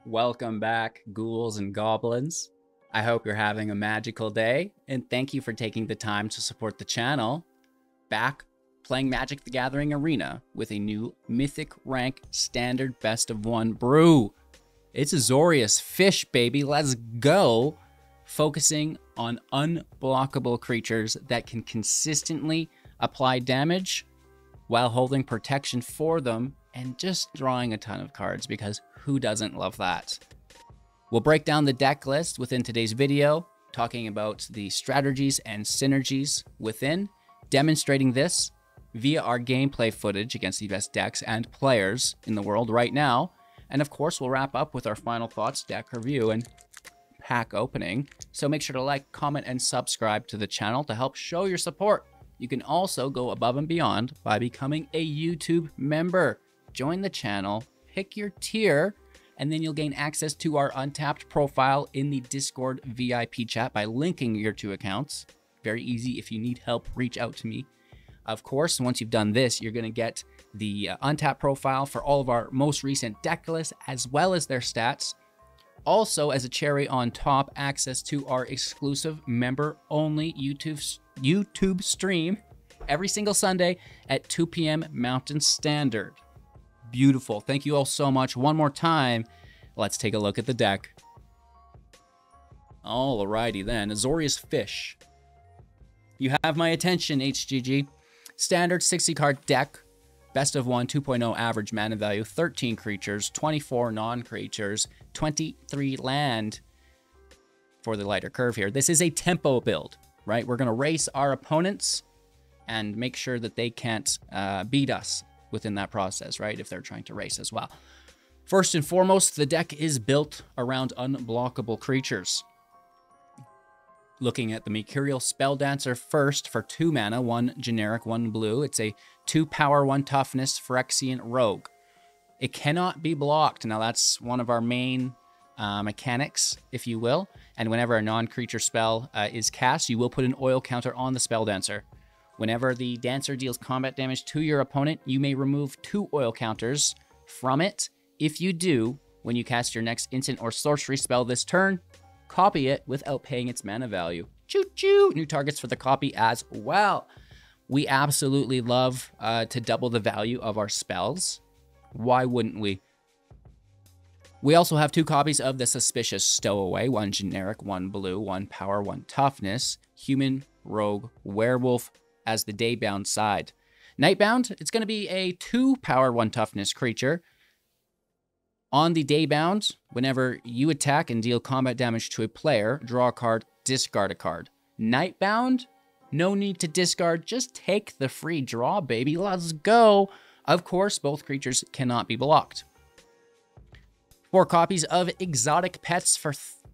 Welcome back, ghouls and goblins. I hope you're having a magical day, and thank you for taking the time to support the channel. Back playing Magic the Gathering Arena with a new Mythic Rank Standard Best of 1 brew. It's Azorius fish, baby. Let's go. Focusing on unblockable creatures that can consistently apply damage while holding protection for them and just drawing a ton of cards, because who doesn't love that? We'll break down the deck list within today's video, talking about the strategies and synergies within, demonstrating this via our gameplay footage against the best decks and players in the world right now. And of course, we'll wrap up with our final thoughts, deck review, and pack opening. So make sure to like, comment, and subscribe to the channel to help show your support. You can also go above and beyond by becoming a YouTube member. Join the channel, pick your tier, and then you'll gain access to our untapped profile in the Discord VIP chat by linking your two accounts. Very easy. If you need help, reach out to me. Of course, once you've done this, you're going to get the untapped profile for all of our most recent deck lists, as well as their stats. Also, as a cherry on top, access to our exclusive member-only YouTube stream every single Sunday at 2 p.m. Mountain Standard. Beautiful. Thank you all so much. One more time, let's take a look at the deck. Alrighty then, Azorius Fish. You have my attention, HGG. Standard 60-card deck. Best of 1, 2.0 average mana value, 13 creatures, 24 non-creatures, 23 land for the lighter curve here. This is a tempo build, right? We're going to race our opponents and make sure that they can't beat us within that process, right? If they're trying to race as well. First and foremost, the deck is built around unblockable creatures. Looking at the Mercurial Spelldancer first for 2 mana, 1 generic, 1 blue. It's a 2 power, 1 toughness Phyrexian rogue. It cannot be blocked. Now that's one of our main mechanics, if you will. And whenever a non-creature spell is cast, you will put an oil counter on the Spelldancer. Whenever the Dancer deals combat damage to your opponent, you may remove 2 oil counters from it. If you do, when you cast your next instant or sorcery spell this turn, copy it without paying its mana value. Choo-choo! New targets for the copy as well. We absolutely love to double the value of our spells. Why wouldn't we? We also have 2 copies of the Suspicious Stowaway, 1 generic, 1 blue, 1 power, 1 toughness, human, rogue, werewolf as the daybound side. Nightbound, it's going to be a 2 power, 1 toughness creature. On the daybound, whenever you attack and deal combat damage to a player, draw a card, discard a card. Nightbound, no need to discard, just take the free draw, baby. Let's go. Of course, both creatures cannot be blocked. 4 copies of Exotic Pets for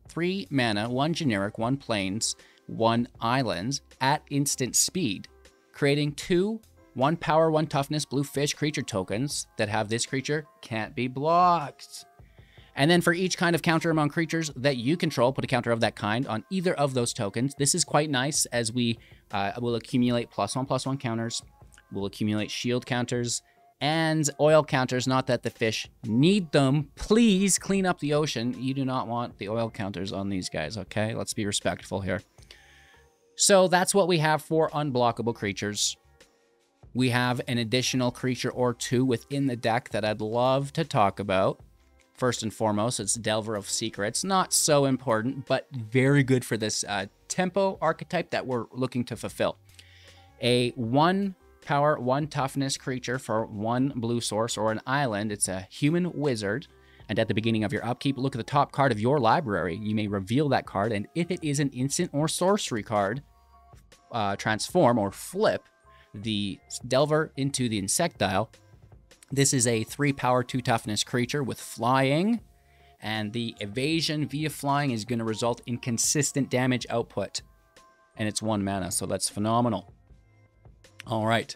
3 mana, 1 generic, 1 plains, 1 islands at instant speed, creating 2 1 power, 1 toughness blue fish creature tokens that have this creature can't be blocked. And then for each kind of counter among creatures that you control, put a counter of that kind on either of those tokens. This is quite nice, as we will accumulate +1/+1 counters. We'll accumulate shield counters and oil counters. Not that the fish need them. Please clean up the ocean. You do not want the oil counters on these guys, okay? Let's be respectful here. So that's what we have for unblockable creatures. We have an additional creature or 2 within the deck that I'd love to talk about. First and foremost, it's Delver of Secrets. Not so important, but very good for this tempo archetype that we're looking to fulfill. A 1 power, 1 toughness creature for 1 blue source or an island. It's a human wizard. And at the beginning of your upkeep, look at the top card of your library. You may reveal that card, and if it is an instant or sorcery card, transform or flip the Delver into the Insectile. This is a 3 power, 2 toughness creature with flying, and the evasion via flying is going to result in consistent damage output. And it's 1 mana, so that's phenomenal. All right.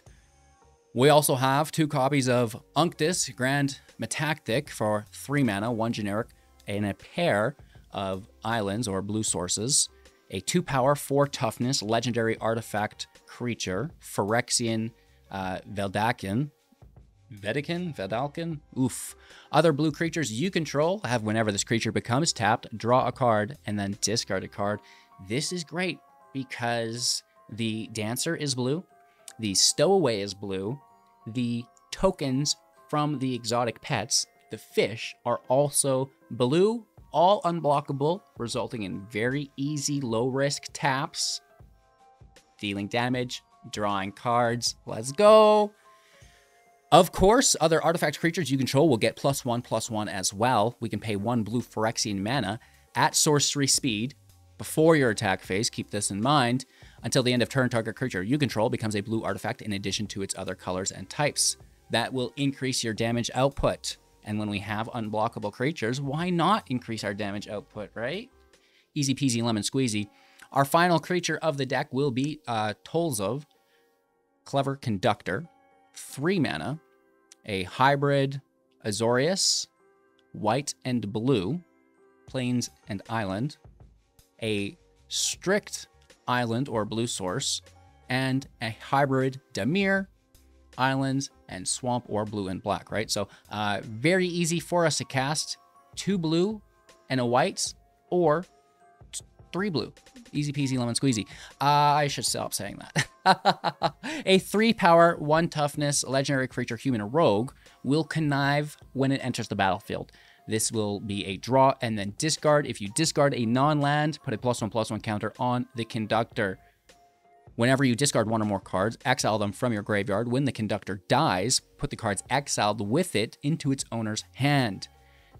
We also have 2 copies of Unctus Grand Metactic for 3 mana, 1 generic, and a pair of islands or blue sources. A 2 power, 4 toughness legendary artifact creature, Phyrexian Veldakin, Vedalken? Oof. Other blue creatures you control have whenever this creature becomes tapped, draw a card, and then discard a card. This is great because the Dancer is blue, the Stowaway is blue, the tokens from the exotic pets, the fish, are also blue, all unblockable, resulting in very easy, low-risk taps, dealing damage, drawing cards. Let's go! Of course, other artifact creatures you control will get +1/+1 as well. We can pay 1 blue Phyrexian mana at sorcery speed before your attack phase. Keep this in mind. Until the end of turn, target creature you control becomes a blue artifact in addition to its other colors and types. That will increase your damage output. And when we have unblockable creatures, why not increase our damage output, right? Easy peasy lemon squeezy. Our final creature of the deck will be Tolzov, Clever Conductor. 3 mana, a hybrid Azorius, white and blue, plains and island, a strict island or blue source, and a hybrid Dimir, island, and swamp or blue and black, right? So very easy for us to cast. 2 blue and a white, or 3 blue. Easy peasy lemon squeezy. I should stop saying that. A 3 power, 1 toughness, legendary creature, human rogue, will connive when it enters the battlefield. This will be a draw and then discard. If you discard a non-land, put a +1/+1 counter on the conductor. Whenever you discard 1 or more cards, exile them from your graveyard. When the conductor dies, put the cards exiled with it into its owner's hand.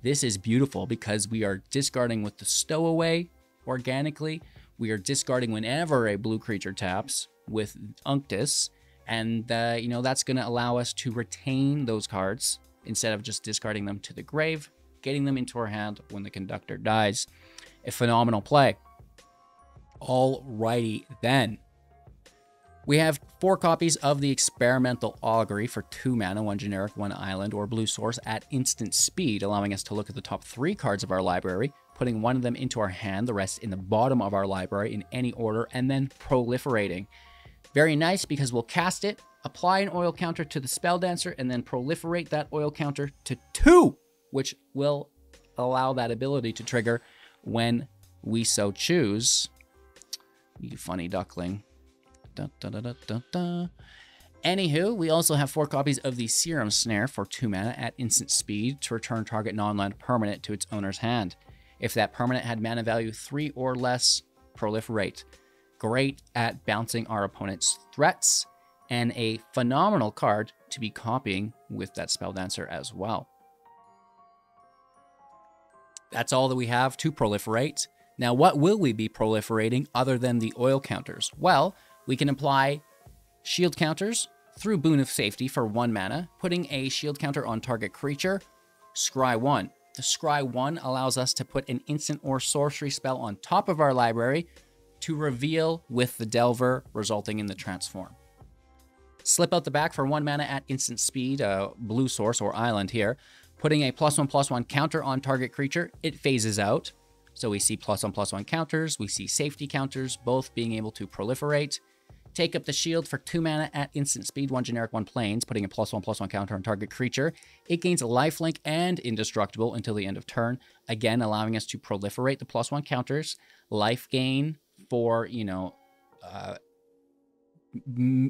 This is beautiful because we are discarding with the Stowaway organically. We are discarding whenever a blue creature taps with Unctus, and you know, that's going to allow us to retain those cards instead of just discarding them to the grave, getting them into our hand when the conductor dies. A phenomenal play. Alrighty then. We have 4 copies of the Experimental Augury for 2 mana, 1 generic, 1 island, or blue source at instant speed, allowing us to look at the top 3 cards of our library, putting 1 of them into our hand, the rest in the bottom of our library in any order, and then proliferating. Very nice because we'll cast it, apply an oil counter to the Spelldancer, and then proliferate that oil counter to 2, which will allow that ability to trigger when we so choose. You funny duckling. Dun, dun, dun, dun, dun, dun. Anywho, we also have 4 copies of the Serum Snare for 2 mana at instant speed to return target non-land permanent to its owner's hand. If that permanent had mana value 3 or less, proliferate. Great at bouncing our opponent's threats, and a phenomenal card to be copying with that Spelldancer as well. That's all that we have to proliferate. Now, what will we be proliferating other than the oil counters? Well, we can apply shield counters through Boon of Safety for 1 mana, putting a shield counter on target creature, scry 1. The scry 1 allows us to put an instant or sorcery spell on top of our library to reveal with the Delver, resulting in the transform. Slip out the back for 1 mana at instant speed, blue source or island here, putting a +1/+1 counter on target creature. It phases out. So we see +1/+1 counters, we see safety counters, both being able to proliferate. Take up the shield for 2 mana at instant speed, 1 generic, 1 plains, putting a +1/+1 counter on target creature. It gains lifelink and indestructible until the end of turn, again allowing us to proliferate the +1 counters. Life gain for, you know,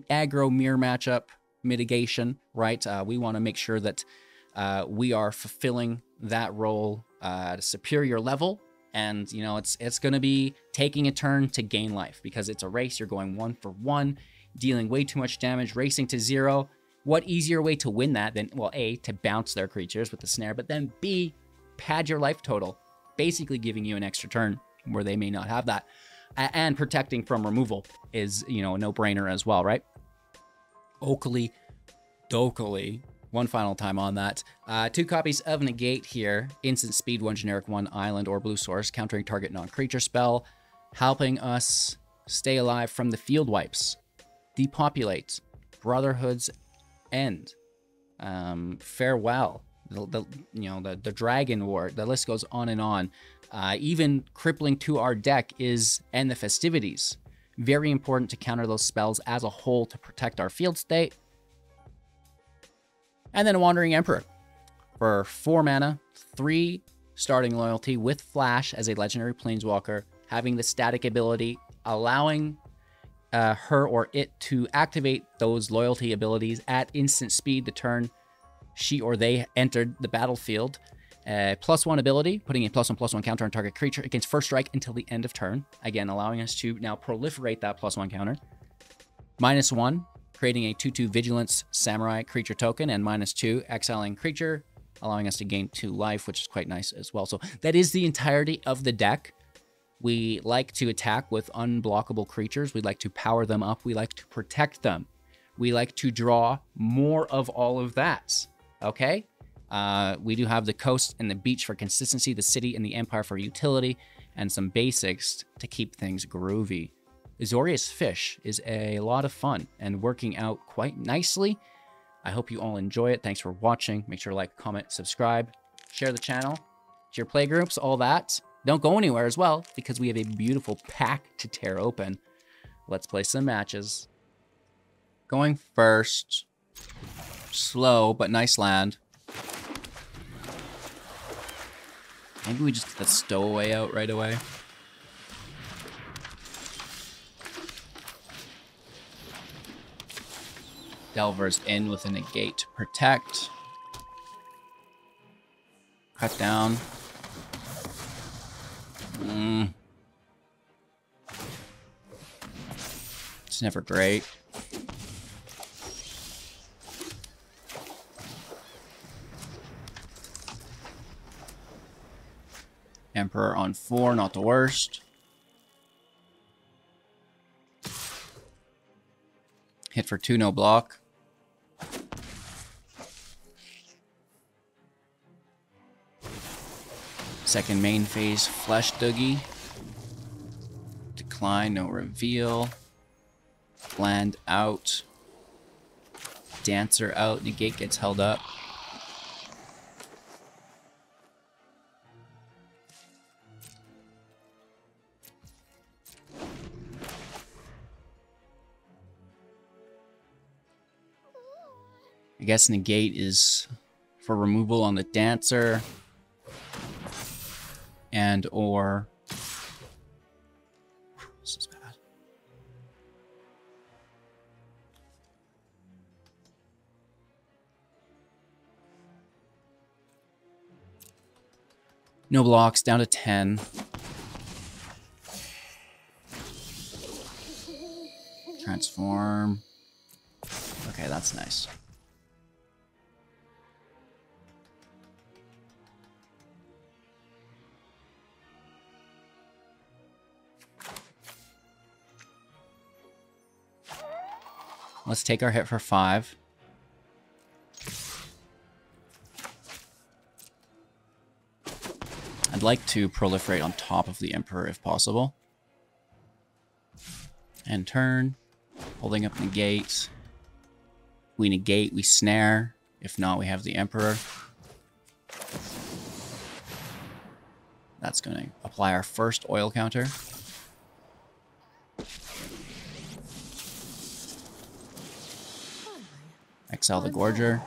aggro mirror matchup mitigation, right? We want to make sure that we are fulfilling that role at a superior level. And, you know, it's going to be taking a turn to gain life because it's a race. You're going 1 for 1, dealing way too much damage, racing to 0. What easier way to win that than, well, A, to bounce their creatures with the snare, but then B, pad your life total, basically giving you an extra turn where they may not have that. And protecting from removal is, you know, a no-brainer as well, right? Oakley, Dokely. One final time on that. 2 copies of Negate here. Instant speed, 1 generic, 1 island or blue source, countering target non-creature spell, helping us stay alive from the field wipes. Depopulate. Brotherhood's End. Farewell. The Dragon War. The list goes on and on. Even crippling to our deck is End the Festivities. Very important to counter those spells as a whole to protect our field state. And then Wandering Emperor for 4 mana, 3 starting loyalty with Flash as a legendary planeswalker, having the static ability, allowing her or it to activate those loyalty abilities at instant speed the turn she or they entered the battlefield. +1 ability, putting a +1/+1 counter on target creature against first strike until the end of turn. Again, allowing us to now proliferate that +1 counter. -1, creating a 2/2 Vigilance Samurai creature token, and -2, exiling creature, allowing us to gain 2 life, which is quite nice as well. So that is the entirety of the deck. We like to attack with unblockable creatures. We like to power them up. We like to protect them. We like to draw more of all of that. Okay? We do have the coast and the beach for consistency, the city and the empire for utility, and some basics to keep things groovy. Azorius Fish is a lot of fun and working out quite nicely. I hope you all enjoy it. Thanks for watching. Make sure to like, comment, subscribe, share the channel, share playgroups, all that. Don't go anywhere as well, because we have a beautiful pack to tear open. Let's play some matches. Going first. Slow, but nice land. Maybe we just get the stowaway out right away. Delver's in with a negate to protect. Cut down. It's never great. Emperor on 4, not the worst. Hit for 2, no block. Second main phase, Flesh Doogie. Decline, no reveal. Land out. Dancer out, negate gets held up. I guess negate is for removal on the Dancer, and or this is bad. No blocks, down to 10. Transform. Okay, that's nice. Let's take our hit for 5. I'd like to proliferate on top of the Emperor if possible. And turn. Holding up negate. We negate, we snare. If not, we have the Emperor. That's going to apply our first oil counter. Exile the Gorger.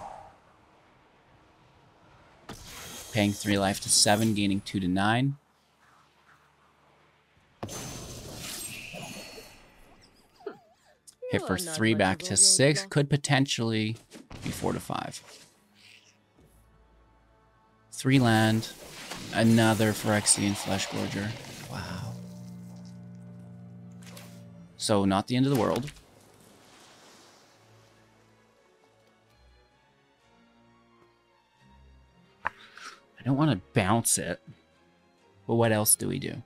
Paying 3 life to 7, gaining 2 to 9. Hit for 3 back to 6. Could potentially be 4 to 5. 3 land. Another Phyrexian Flesh Gorger. Wow. So not the end of the world. I don't want to bounce it, but what else do we do?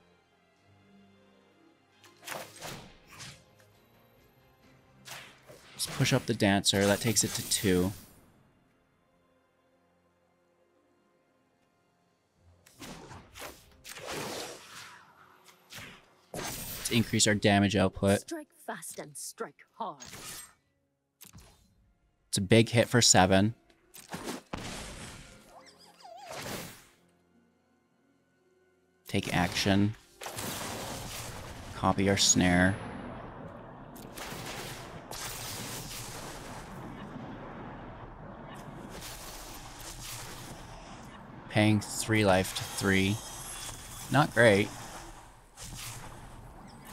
Let's push up the Dancer. That takes it to 2. Let's increase our damage output. Strike fast and strike hard. It's a big hit for 7. Take action. Copy our snare. Paying 3 life to 3. Not great.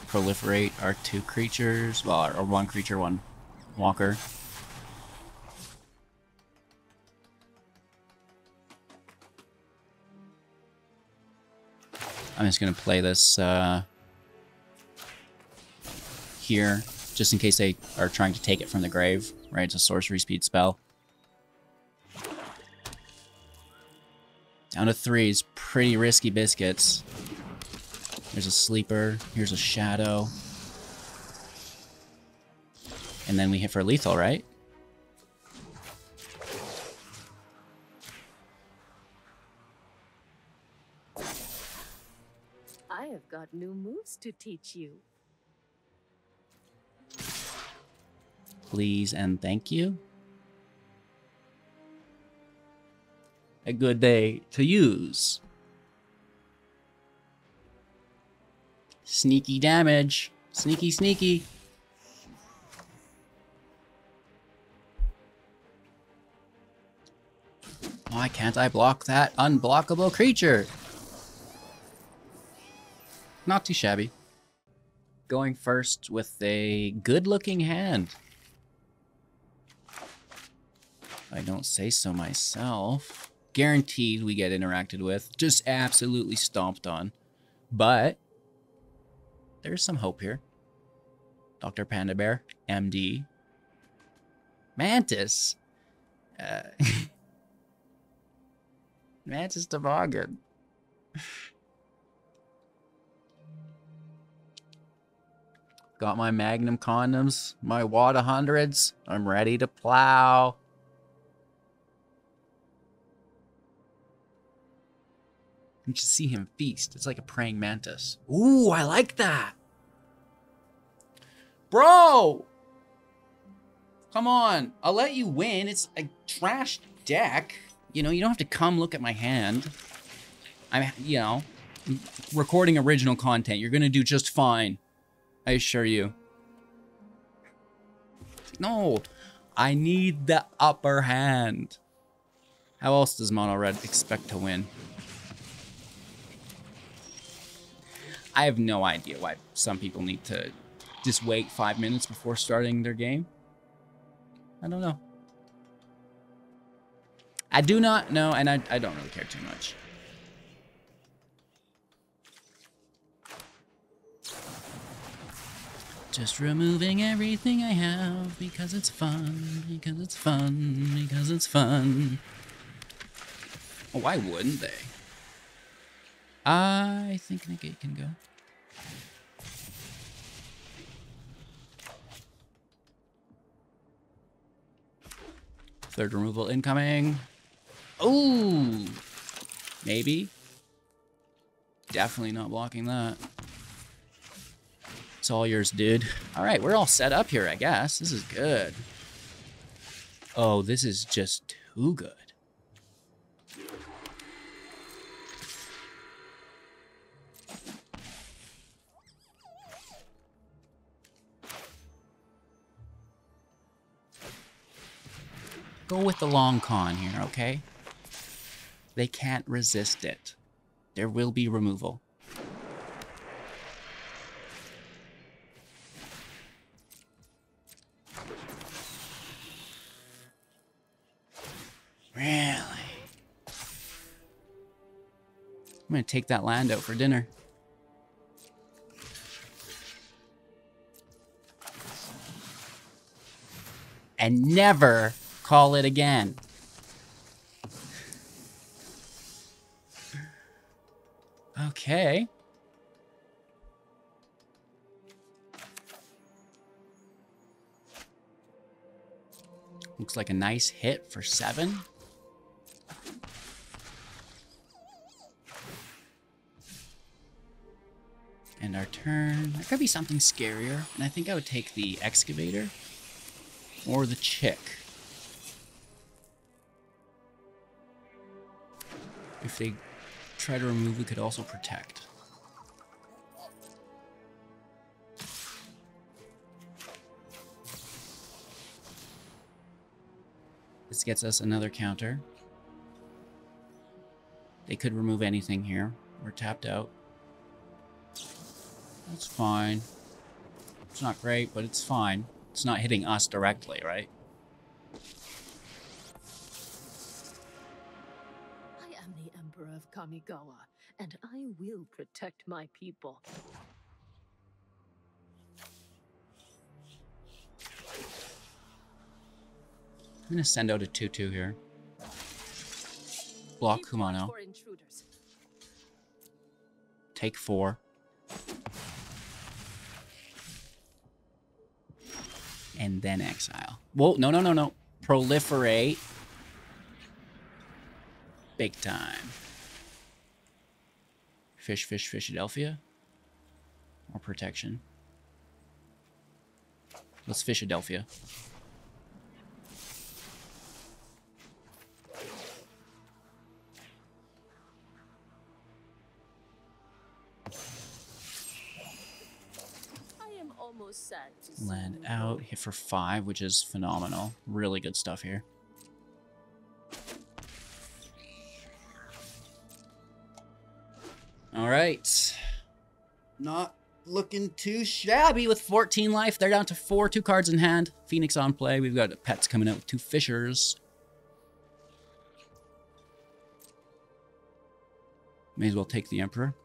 Proliferate our 2 creatures. Well, or 1 creature, 1 walker. I'm just going to play this here, just in case they are trying to take it from the grave, right? It's a sorcery speed spell. Down to 3 is pretty risky biscuits. There's a sleeper, here's a shadow. And then we hit for lethal, right? I have got new moves to teach you. Please and thank you. A good day to use. Sneaky damage. Sneaky, sneaky. Why can't I block that unblockable creature? Not too shabby. Going first with a good-looking hand. I don't say so myself. Guaranteed we get interacted with. Just absolutely stomped on. But there's some hope here. Dr. Panda Bear, MD. Mantis. Mantis Toboggan. Got my Magnum condoms, my wad of hundreds. I'm ready to plow. You should see him feast. It's like a praying mantis. Ooh, I like that. Bro! Come on. I'll let you win. It's a trash deck. You know, you don't have to come look at my hand. I'm, you know, recording original content. You're going to do just fine. I assure you. No, I need the upper hand. How else does Mono Red expect to win? I have no idea why some people need to just wait 5 minutes before starting their game. I don't know. I do not know, and I don't really care too much. Just removing everything I have because it's fun, because it's fun, because it's fun. Oh, why wouldn't they? I think negate can go. Third removal incoming. Ooh! Maybe. Definitely not blocking that. It's all yours, dude. Alright, we're all set up here, I guess. This is good. Oh, this is just too good. Go with the long con here, okay? They can't resist it. There will be removal. Really? I'm gonna take that land out for dinner. And never call it again. Okay. Looks like a nice hit for 7. And our turn. There could be something scarier. And I think I would take the excavator or the chick. If they try to remove, we could also protect. This gets us another counter. They could remove anything here. We're tapped out. That's fine. It's not great, but it's fine. It's not hitting us directly, right? I am the Emperor of Kamigawa, and I will protect my people. I'm gonna send out a 2/2 here. Block Kumano. Take 4. And then exile. Whoa, no, no, no, no. Proliferate. Big time. Fishadelphia. Or protection. Let's Fishadelphia. Sad to Land out, hit for 5, which is phenomenal. Really good stuff here. All right. Not looking too shabby with 14 life. They're down to 4, 2 cards in hand. Phoenix on play. We've got pets coming out with 2 Fishers. May as well take the Emperor.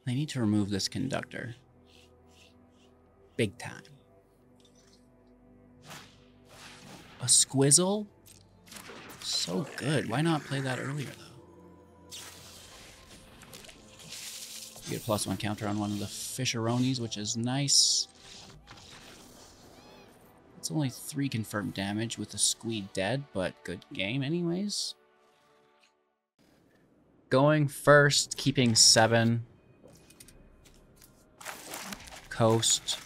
They need to remove this conductor. Big time. A Squizzle? So good. Why not play that earlier, though? You get a +1 counter on one of the Fisheronis, which is nice. It's only 3 confirmed damage with the Squee dead, but good game anyways. Going first, keeping 7. Coast.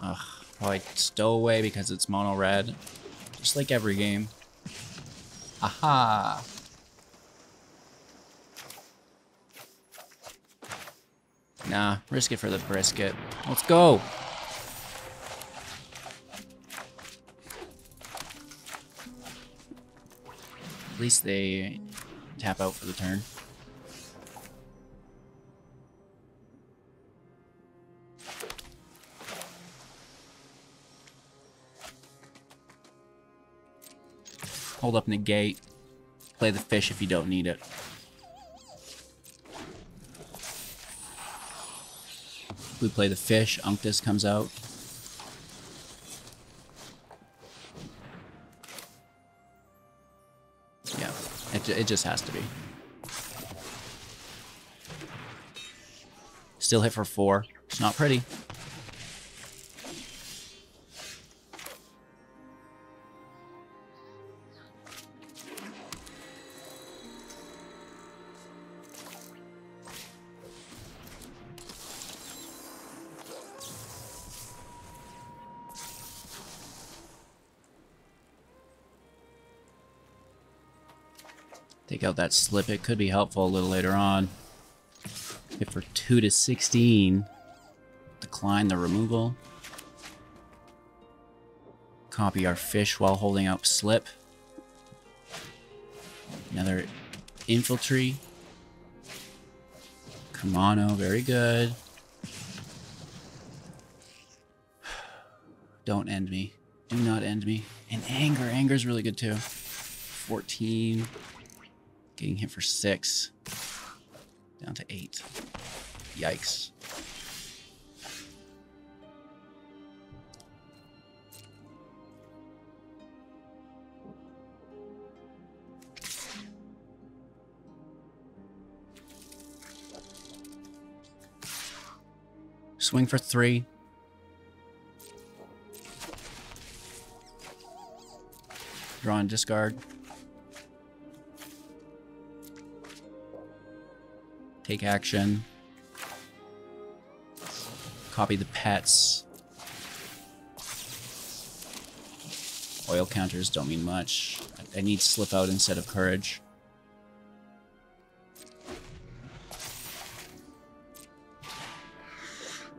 Ugh, probably Stowaway because it's mono red. Just like every game. Aha! Nah, risk it for the brisket. Let's go! At least they tap out for the turn. Hold up negate. Play the fish if you don't need it. We play the fish, Unctus comes out. Yeah, it just has to be. Still hit for 4. It's not pretty. Take out that slip. It could be helpful a little later on. Hit for 2 to 16. Decline the removal. Copy our fish while holding out slip. Another infiltrate. Kumano, very good. Don't end me. Do not end me. And anger. Anger's really good too. 14. Getting hit for 6. Down to 8. Yikes. Swing for 3. Draw and discard. Take action. Copy the pets. Oil counters don't mean much. I need slip out instead of courage.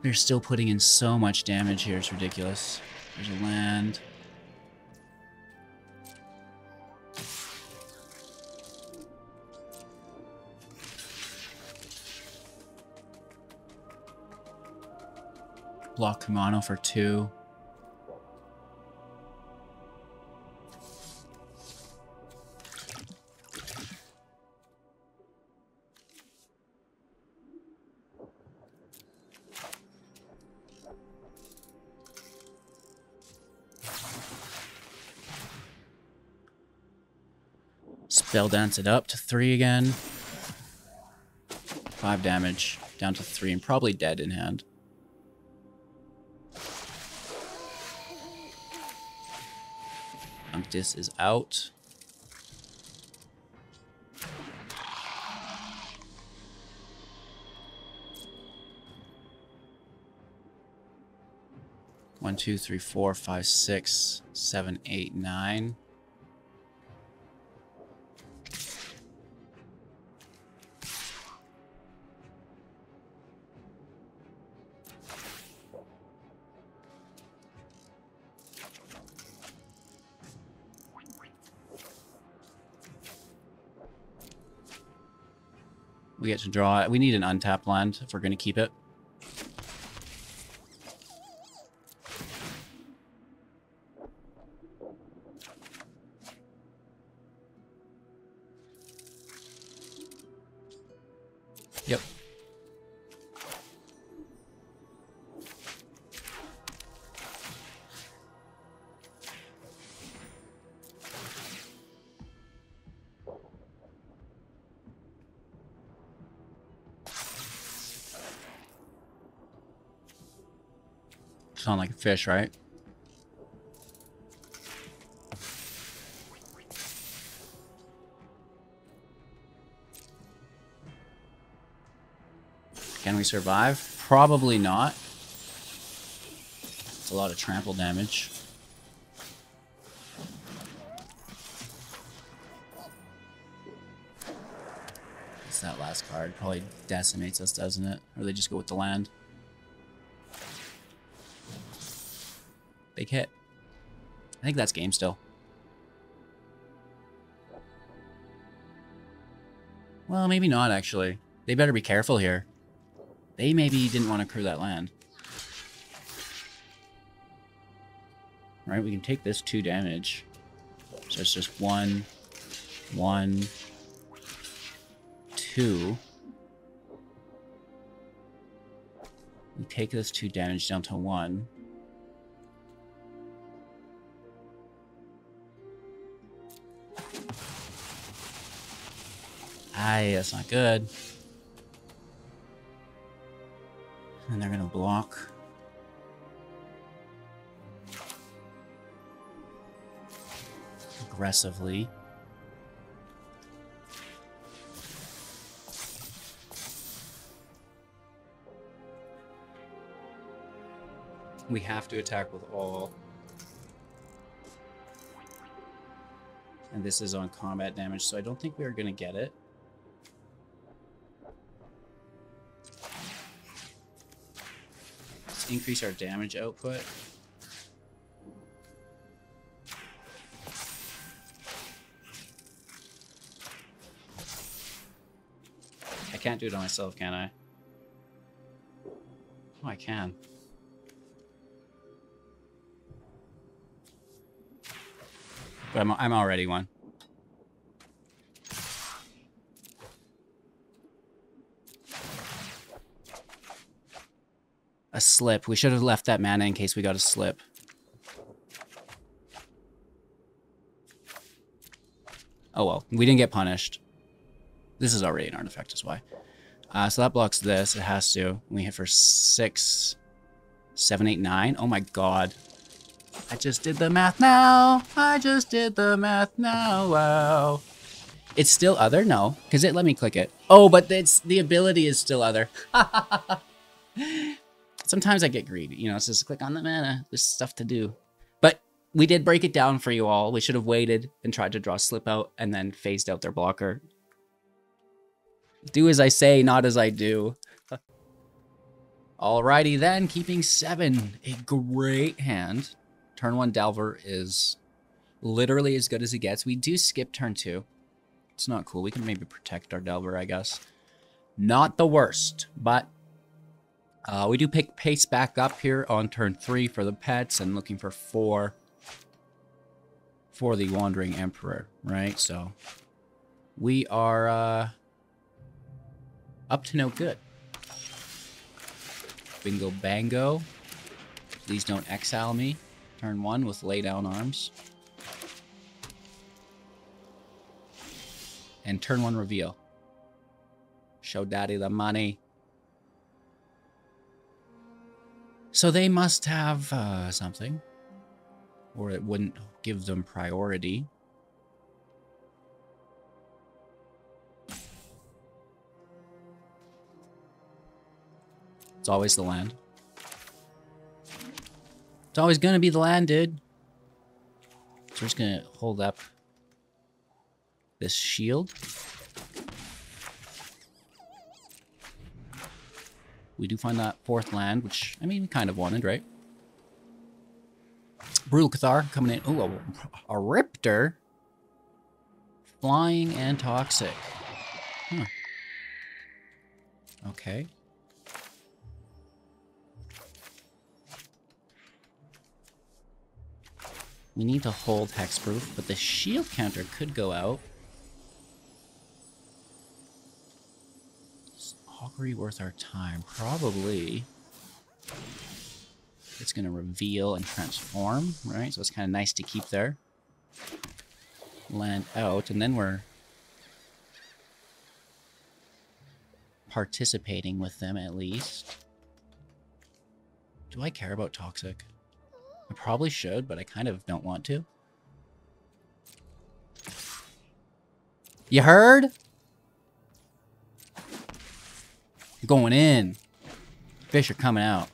They're still putting in so much damage here. It's ridiculous. There's a land. Block Kumano for 2. Spelldance it up to 3 again. 5 damage, down to 3, and probably dead in hand. Unctus is out. One, 2, 3, 4, 5, 6, 7, 8, 9. We get to draw it. We need an untapped land if we're going to keep it. Yep. Sound like a fish, right? Can we survive? Probably not. It's a lot of trample damage. It's that last card. Probably decimates us, doesn't it? Or they just go with the land. Big hit. I think that's game still. Well, maybe not, actually. They better be careful here. They maybe didn't want to crew that land. Right, we can take this 2 damage. So it's just 1, 1, 2. We take this 2 damage down to 1. Aye, that's not good. And they're gonna block. Aggressively. We have to attack with all. And this is on combat damage, so I don't think we are gonna get it. Increase our damage output. I can't do it on myself, can I? Oh, I can. But I'm already one. A slip. We should have left that mana in case we got a slip. Oh well, we didn't get punished. This is already an artifact, is why. So that blocks this. It has to. We hit for 6, 7, 8, 9. Oh my god. I just did the math now. I just did the math now. Wow. It's still other? No. Because it let me click it. Oh, but it's the ability is still other. Sometimes I get greedy, you know, it's just click on the mana. There's stuff to do. But we did break it down for you all. We should have waited and tried to draw slip out and then phased out their blocker. Do as I say, not as I do. Alrighty then, keeping 7. A great hand. Turn 1 Delver is literally as good as it gets. We do skip turn 2. It's not cool. We can maybe protect our Delver, I guess. Not the worst, but we do pick pace back up here on turn 3 for the pets and looking for 4 for the Wandering Emperor, right? So we are up to no good. Bingo bango. Please don't exile me. Turn 1 with lay down arms. And turn 1 reveal. Show daddy the money. So they must have something. Or it wouldn't give them priority. It's always the land. It's always gonna be the land, dude. So we're just gonna hold up this shield. We do find that 4th land, which, I mean, we kind of wanted, right? Brutal Cathar coming in. Ooh, a Riptor. Flying and toxic. Huh. Okay. We need to hold hexproof, but the shield counter could go out. Is augury worth our time? Probably. It's going to reveal and transform, right? So it's kind of nice to keep there. Land out, and then we're participating with them at least. Do I care about toxic? I probably should, but I kind of don't want to. You heard? Going in. Fish are coming out.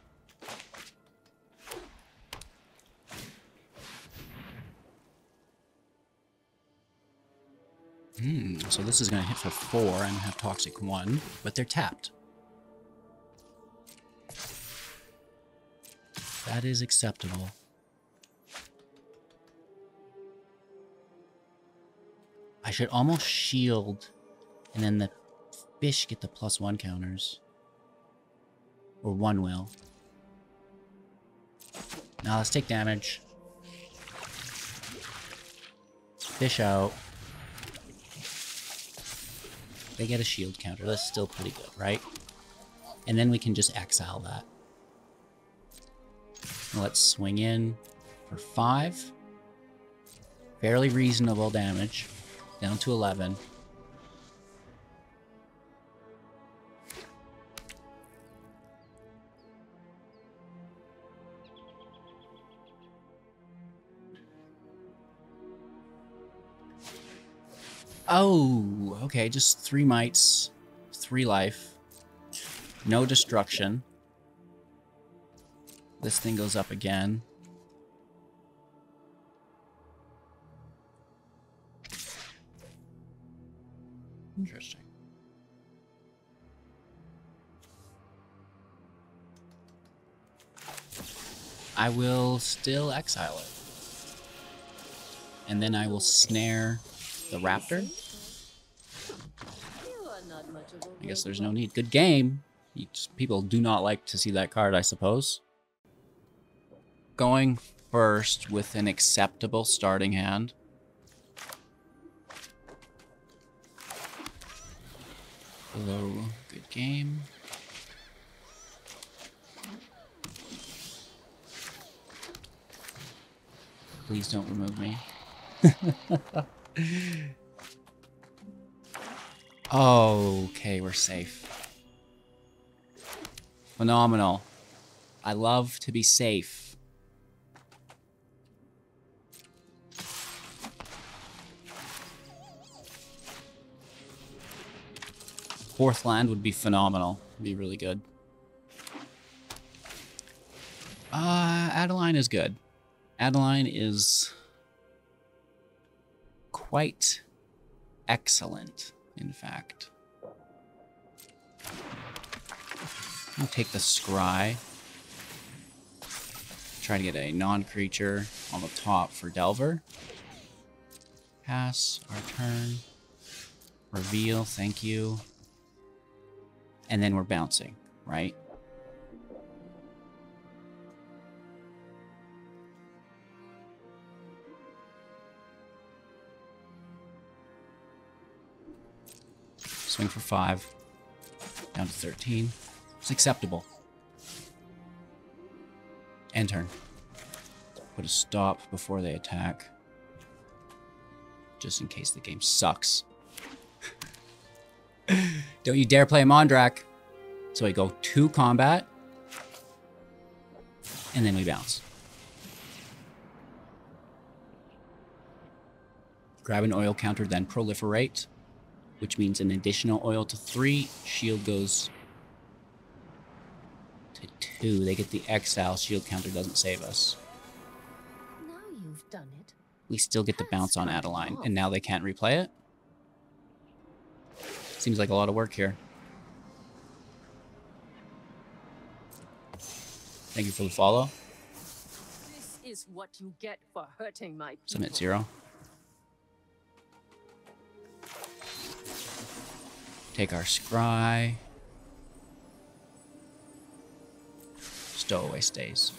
So this is going to hit for 4 and have toxic 1, but they're tapped. That is acceptable. I should almost shield, and then the fish get the +1 counters. Or 1 will. Now let's take damage. Fish out. They get a shield counter. That's still pretty good, right? And then we can just exile that. Let's swing in for 5. Fairly reasonable damage. Down to 11. Oh, okay, just 3 mites, 3 life, no destruction. This thing goes up again. Interesting. I will still exile it. And then I will snare the raptor. I guess there's no need. Good game. People do not like to see that card, I suppose. Going first with an acceptable starting hand. Hello, good game. Please don't remove me. Okay, we're safe. Phenomenal. I love to be safe. Fourth land would be phenomenal. It'd be really good. Adeline is good. Adeline is quite excellent, in fact. I'll take the Scry. Try to get a non-creature on the top for Delver. Pass our turn. Reveal, thank you. And then we're bouncing, right? Swing for 5. Down to 13. It's acceptable. End turn. Put a stop before they attack. Just in case the game sucks. Don't you dare play a Mondrak. So we go 2 combat. And then we bounce. Grab an oil counter, then proliferate. Which means an additional oil to 3. Shield goes to 2. They get the exile. Shield counter doesn't save us. Now you've done it. We still get to bounce on Adeline, and now they can't replay it? Seems like a lot of work here. Thank you for the follow. This is what you get for hurting my people. Submit 0. Take our Scry. Stowaway stays.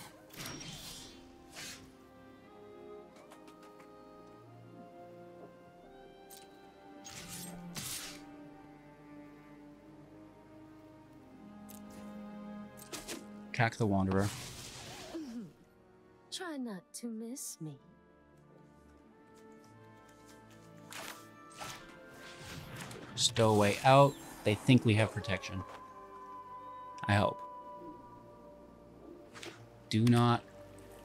Cack the Wanderer. Try not to miss me. Stowaway out. They think we have protection. I hope. Do not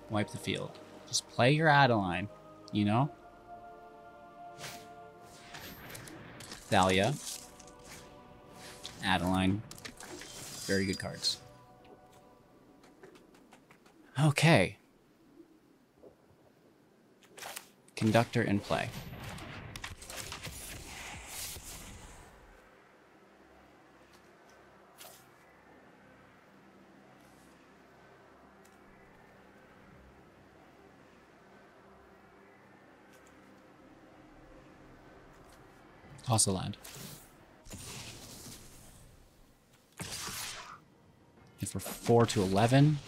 wipe the field. Just play your Adeline, you know? Thalia. Adeline. Very good cards. Okay. Conductor in play. Toss a land. If we're 4 to 11.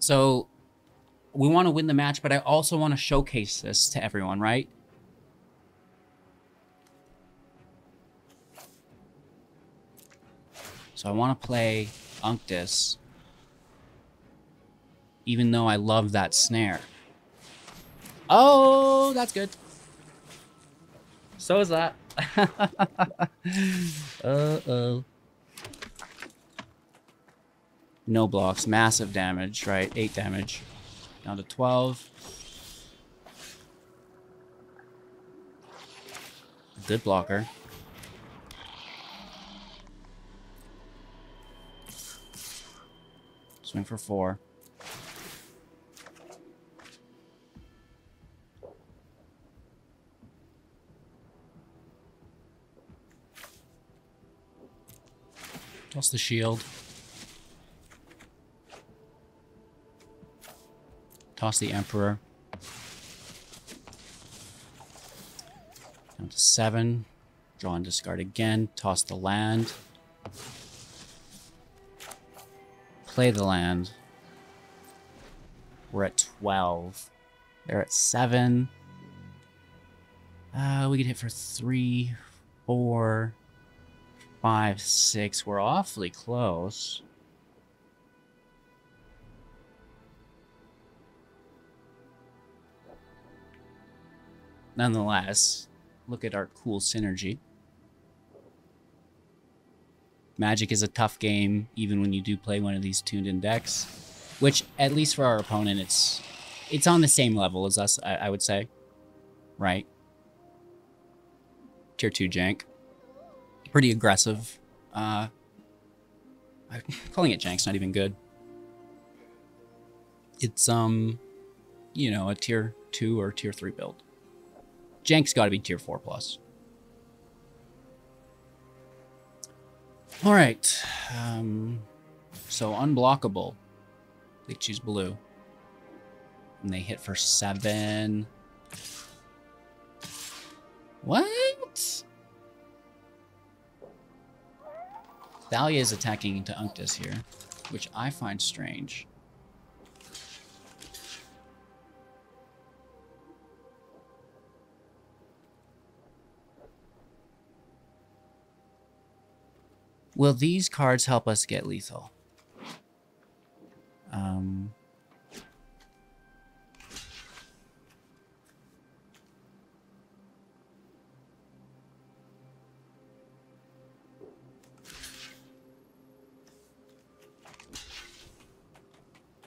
So we want to win the match, but I also want to showcase this to everyone, right? So I want to play Unctus, even though I love that snare. Oh, that's good. So is that. Uh-oh. No blocks, massive damage, right? 8 damage. Down to 12. Good blocker. Swing for 4. Toss the shield. Toss the Emperor. Down to 7. Draw and discard again. Toss the land. Play the land. We're at 12. They're at 7. We could hit for 3, 4, 5, 6. We're awfully close. Nonetheless, look at our cool synergy. Magic is a tough game, even when you do play one of these tuned-in decks. Which, at least for our opponent, it's on the same level as us, I would say. Right? Tier 2 jank. Pretty aggressive. Calling it jank's not even good. It's, you know, a tier 2 or tier 3 build. Jank's got to be tier 4 plus. All right. So unblockable. They choose blue. And they hit for 7. What? Thalia is attacking into Unctus here, which I find strange. Will these cards help us get lethal?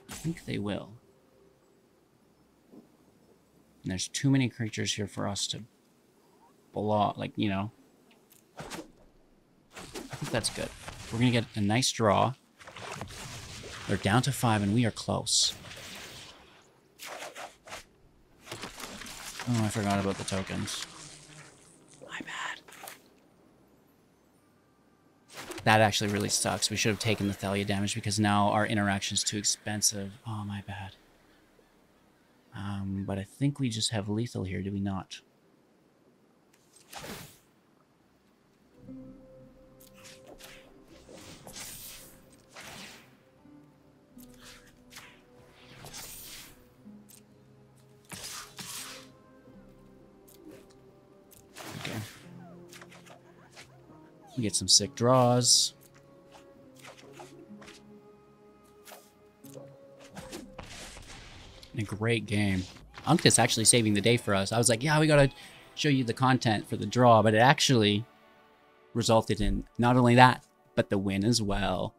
I think they will. And there's too many creatures here for us to block, like, you know. I think that's good. We're going to get a nice draw. They're down to 5, and we are close. Oh, I forgot about the tokens. My bad. That actually really sucks. We should have taken the Thalia damage because now our interaction is too expensive. Oh, my bad. But I think we just have lethal here, do we not? Okay. We get some sick draws. And a great game. Unctus actually saving the day for us. I was like, yeah, we gotta show you the content for the draw, but it actually resulted in not only that, but the win as well.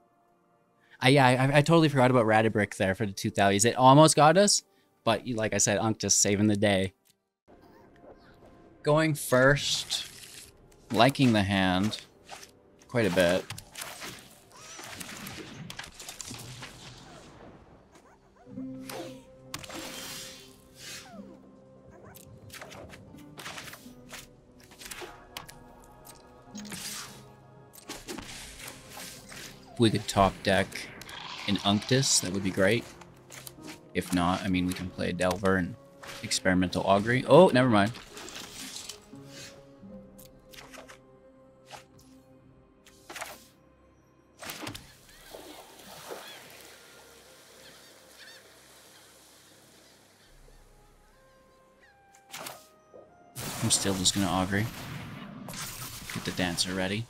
I totally forgot about Radibrick there for the 2 Thalias. It almost got us, but like I said, Unctus saving the day. Going first, liking the hand quite a bit. If we could top deck an Unctus, that would be great. If not, I mean, we can play a Delver and Experimental Augury. Oh, never mind. I'm still just gonna Augury. Get the Dancer ready.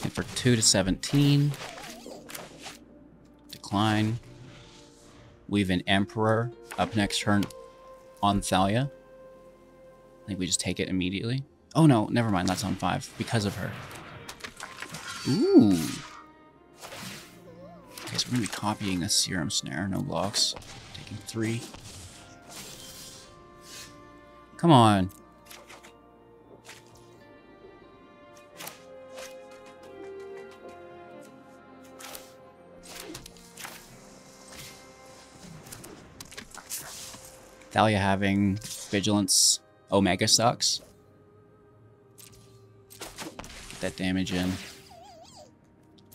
Hit for 2 to 17. Decline. Weave an Emperor up next turn on Thalia. I think we just take it immediately. Oh no, never mind, that's on 5 because of her. Ooh. Okay, so we're gonna be copying a Serum Snare, no blocks. Taking 3. Come on. Thalia having Vigilance Omega sucks. Get that damage in.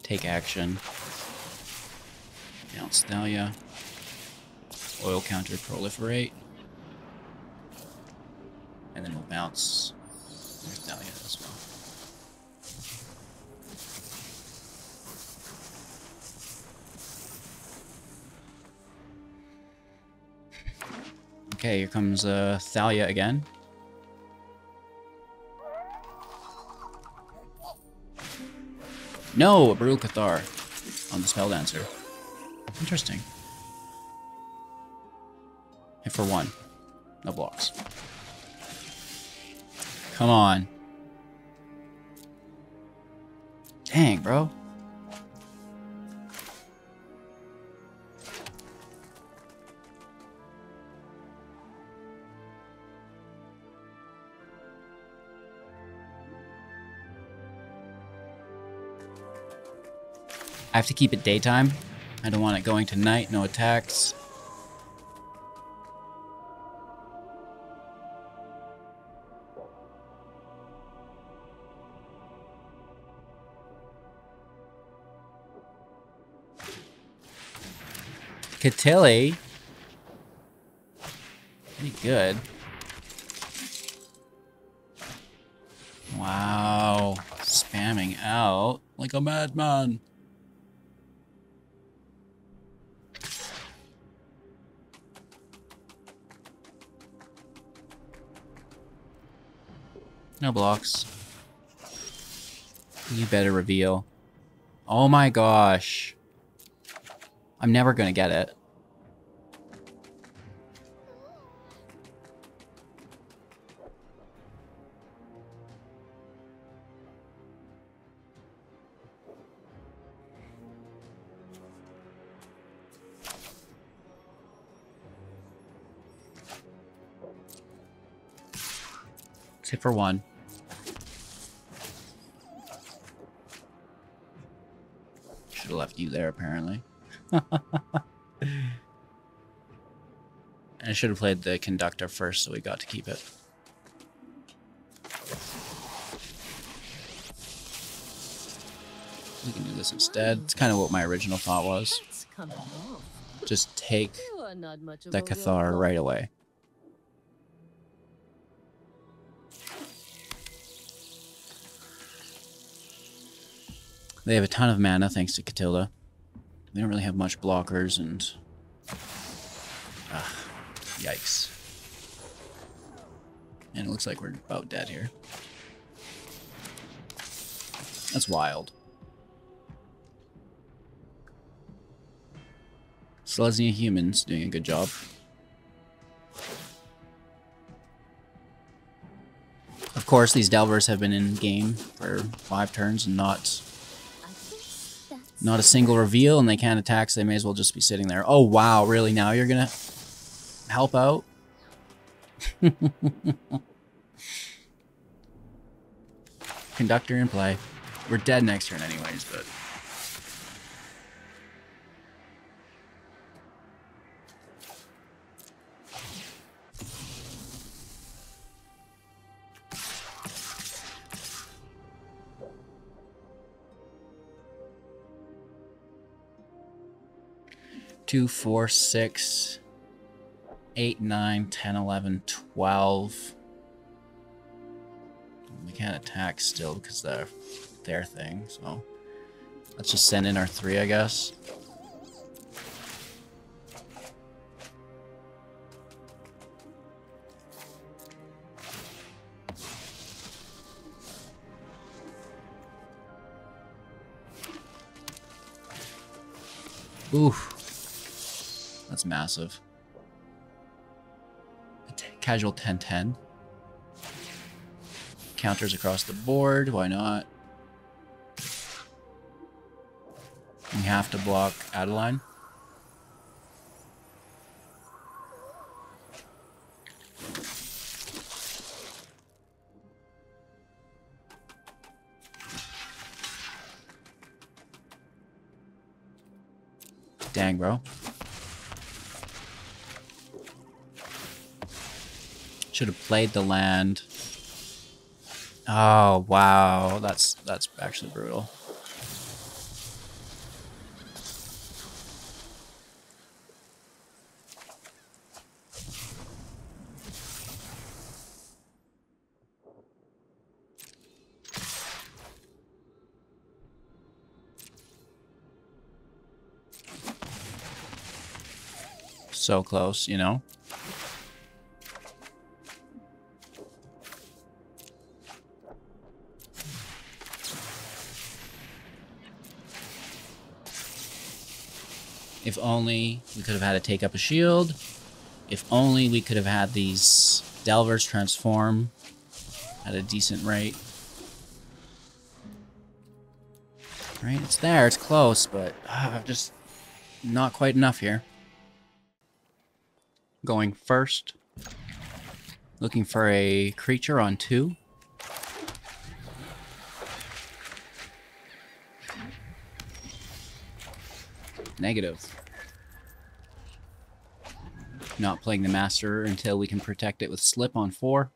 Take action. Bounce Thalia. Oil counter proliferate. And then we'll bounce Thalia as well. Okay, here comes Thalia again. No, a Brule Cathar on the Spelldancer. Interesting. Hit for 1. No blocks. Come on. Dang, bro. I have to keep it daytime. I don't want it going to night, no attacks. Catilli. Pretty good. Wow. Spamming out like a madman. No blocks. You better reveal. Oh my gosh. I'm never gonna get it. Let's hit for one. Should have left you there, apparently. And I should have played the conductor first, so we got to keep it. We can do this instead. It's kind of what my original thought was. Just take the Cathar right away. They have a ton of mana thanks to Catilda. They don't really have much blockers and... yikes. And it looks like we're about dead here. That's wild. Selesnya humans doing a good job. Of course, these Delvers have been in game for 5 turns and not a single reveal, and they can't attack, so they may as well just be sitting there. Oh wow, really? Now you're gonna help out? Conductor in play. We're dead next turn anyways, but... Two, 4, 6, 8, 9, 10, 11, 12. We can't attack still because they're their thing, so let's just send in our 3, I guess. Oof. That's massive. Casual 10-10. Counters across the board, why not? We have to block Adeline. Dang, bro. Should have played the land. Oh wow, that's actually brutal. So close, you know? If only we could have had to take up a shield. If only we could have had these Delvers transform at a decent rate. Right, it's there, it's close, but just not quite enough here. Going first. Looking for a creature on 2. Negative. Not playing the Master until we can protect it with Slip on 4.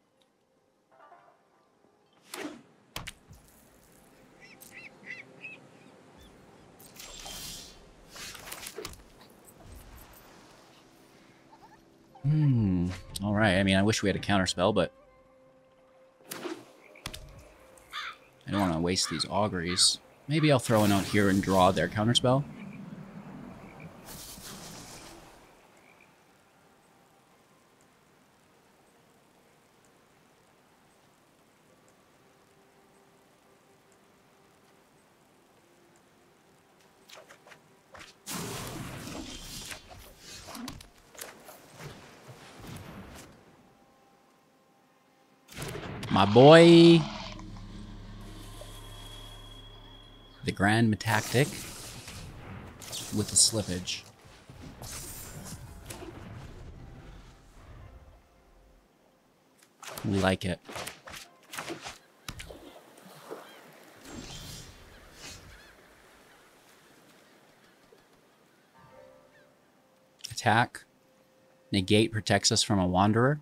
Alright, I mean, I wish we had a counterspell, but I don't want to waste these auguries. Maybe I'll throw a note here and draw their counterspell. My boy, the Grand Tactic with the slippage. We like it. Attack. Negate protects us from a Wanderer.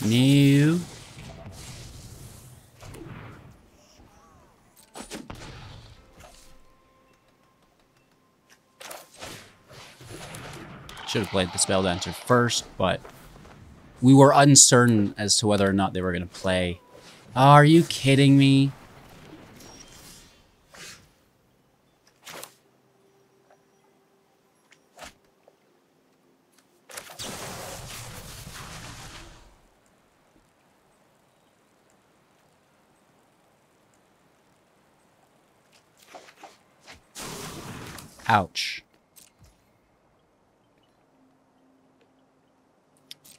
New. Should have played the Spelldancer first, but we were uncertain as to whether or not they were going to play. Oh, are you kidding me? Ouch.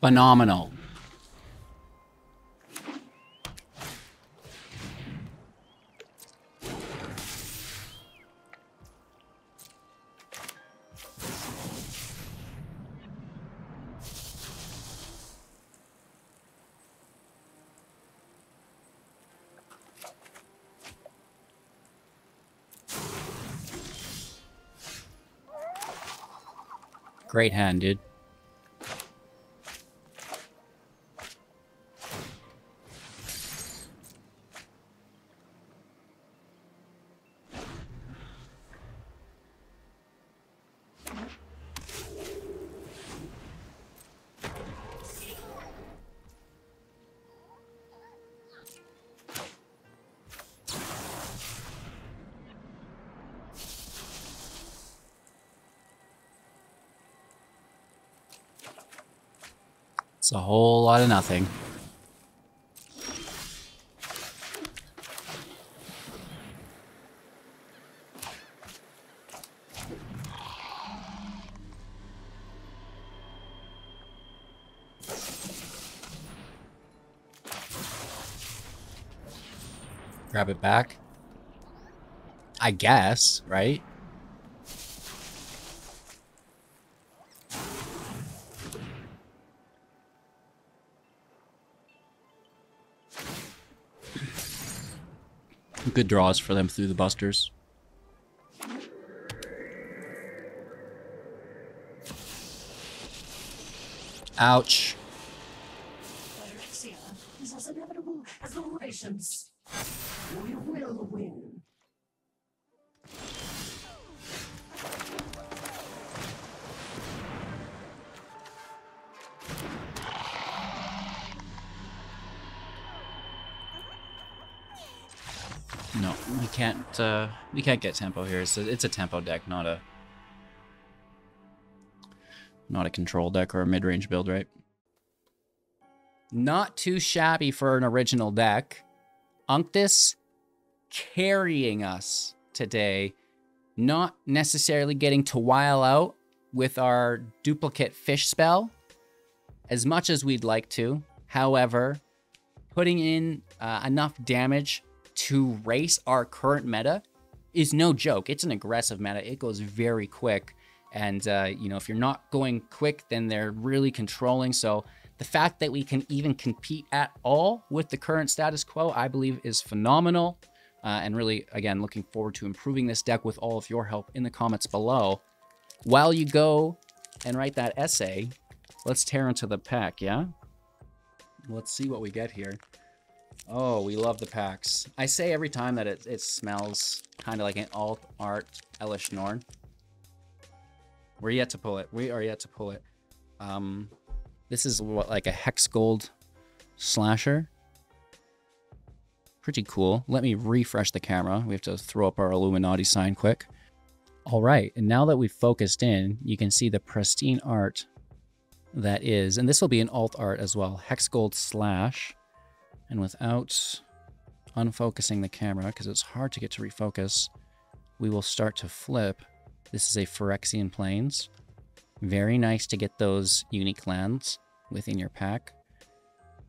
Phenomenal. Great hand, dude. It's a whole lot of nothing. Grab it back. I guess, right? Good draws for them through the busters. Ouch. Pyrexia is as inevitable as the rations. We will win. No, we can't get tempo here. It's a tempo deck, not a control deck or a mid-range build, right? Not too shabby for an original deck. Unctus carrying us today. Not necessarily getting to while out with our duplicate fish spell as much as we'd like to. However, putting in enough damage to race our current meta is no joke. It's an aggressive meta. It goes very quick. And, you know, if you're not going quick, then they're really controlling. So The fact that we can even compete at all with the current status quo, I believe, is phenomenal. And really, again, looking forward to improving this deck with all of your help in the comments below. While you go and write that essay, let's tear into the pack, yeah? Let's see what we get here. Oh, we love the packs. I say every time that it smells kind of like an alt art Elish Norn. We're yet to pull it. We are yet to pull it. This is what, like a hex gold slasher. Pretty cool. Let me refresh the camera. We have to throw up our Illuminati sign quick. All right, and now that we've focused in, you can see the pristine art that is, and this will be an alt art as well, hex gold slash. And without unfocusing the camera, because it's hard to get to refocus, we will start to flip. This is a Phyrexian Plains. Very nice to get those unique lands within your pack.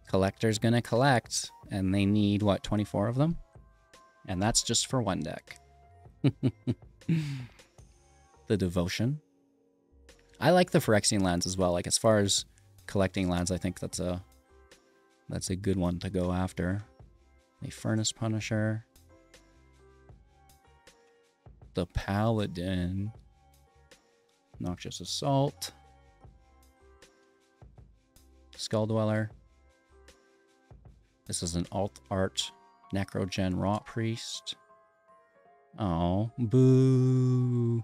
Collector's gonna collect, and they need, what, 24 of them? And that's just for one deck. The Devotion. I like the Phyrexian lands as well. Like, as far as collecting lands, I think that's a good one to go after. A Furnace Punisher. The Paladin. Noxious Assault. Skull Dweller. This is an alt art Necrogen Rot Priest. Oh, boo.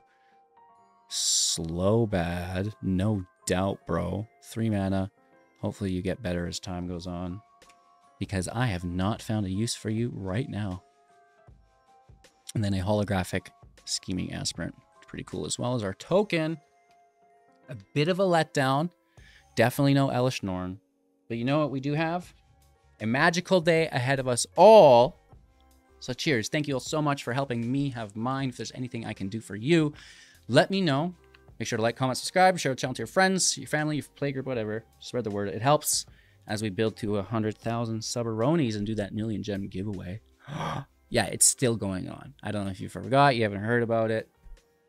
Slow bad. No doubt, bro. 3 mana. Hopefully you get better as time goes on, because I have not found a use for you right now. And then a holographic Scheming Aspirant. Pretty cool, as well as our token. A bit of a letdown. Definitely no Elish Norn. But you know what we do have? A magical day ahead of us all. So cheers. Thank you all so much for helping me have mine. If there's anything I can do for you, let me know. Make sure to like, comment, subscribe, share the channel to your friends, your family, your play group, whatever. Spread the word. It helps as we build to 100,000 Subaronis and do that million gem giveaway. Yeah, it's still going on. I don't know if you forgot, you haven't heard about it.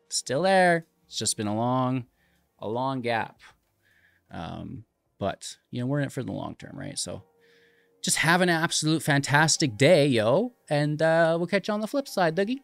It's still there. It's just been a long gap. But, you know, we're in it for the long term, right? So just have an absolute fantastic day, yo. And we'll catch you on the flip side, Dougie.